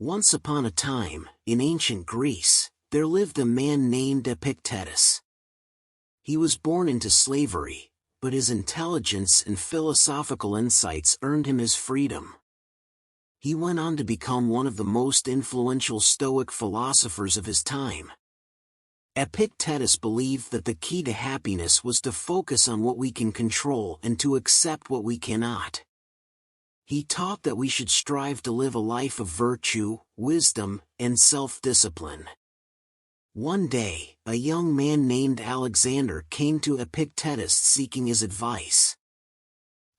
Once upon a time, in ancient Greece, there lived a man named Epictetus. He was born into slavery, but his intelligence and philosophical insights earned him his freedom. He went on to become one of the most influential Stoic philosophers of his time. Epictetus believed that the key to happiness was to focus on what we can control and to accept what we cannot. He taught that we should strive to live a life of virtue, wisdom, and self-discipline. One day, a young man named Alexander came to Epictetus seeking his advice.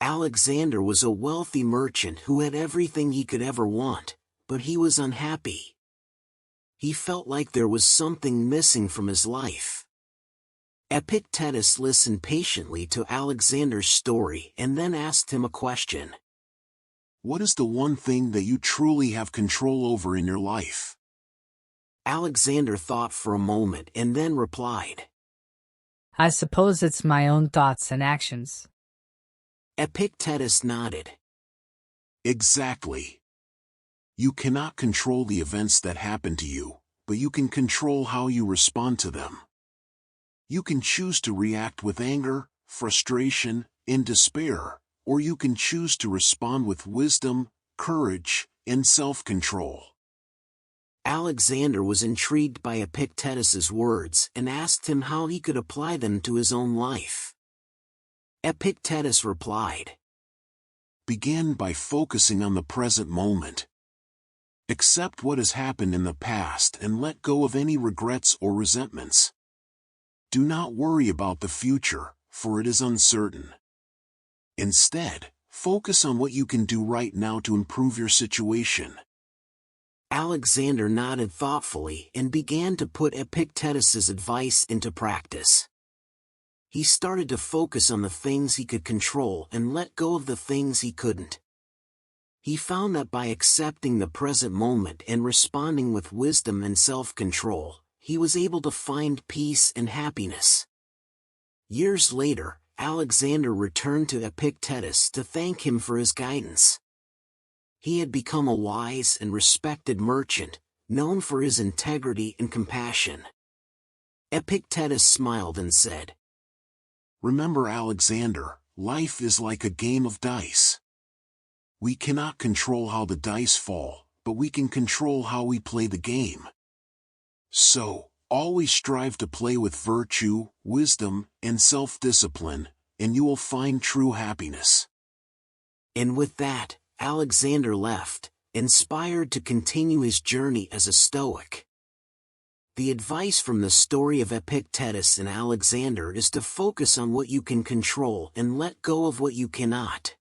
Alexander was a wealthy merchant who had everything he could ever want, but he was unhappy. He felt like there was something missing from his life. Epictetus listened patiently to Alexander's story and then asked him a question. What is the one thing that you truly have control over in your life? Alexander thought for a moment and then replied, I suppose it's my own thoughts and actions. Epictetus nodded. Exactly. You cannot control the events that happen to you, but you can control how you respond to them. You can choose to react with anger, frustration, and despair, or you can choose to respond with wisdom, courage, and self-control. Alexander was intrigued by Epictetus's words and asked him how he could apply them to his own life. Epictetus replied, Begin by focusing on the present moment. Accept what has happened in the past and let go of any regrets or resentments. Do not worry about the future, for it is uncertain. Instead, focus on what you can do right now to improve your situation. Alexander nodded thoughtfully and began to put Epictetus's advice into practice. He started to focus on the things he could control and let go of the things he couldn't. He found that by accepting the present moment and responding with wisdom and self-control, he was able to find peace and happiness. Years later, Alexander returned to Epictetus to thank him for his guidance. He had become a wise and respected merchant, known for his integrity and compassion. Epictetus smiled and said, Remember, Alexander, life is like a game of dice. We cannot control how the dice fall, but we can control how we play the game. So, always strive to play with virtue, wisdom, and self-discipline, and you will find true happiness. And with that, Alexander left, inspired to continue his journey as a Stoic. The advice from the story of Epictetus and Alexander is to focus on what you can control and let go of what you cannot.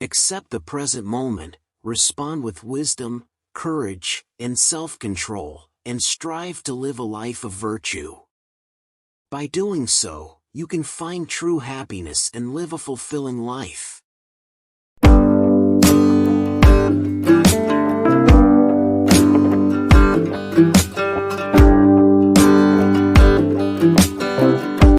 Accept the present moment, respond with wisdom, courage, and self-control, and strive to live a life of virtue. By doing so, you can find true happiness and live a fulfilling life.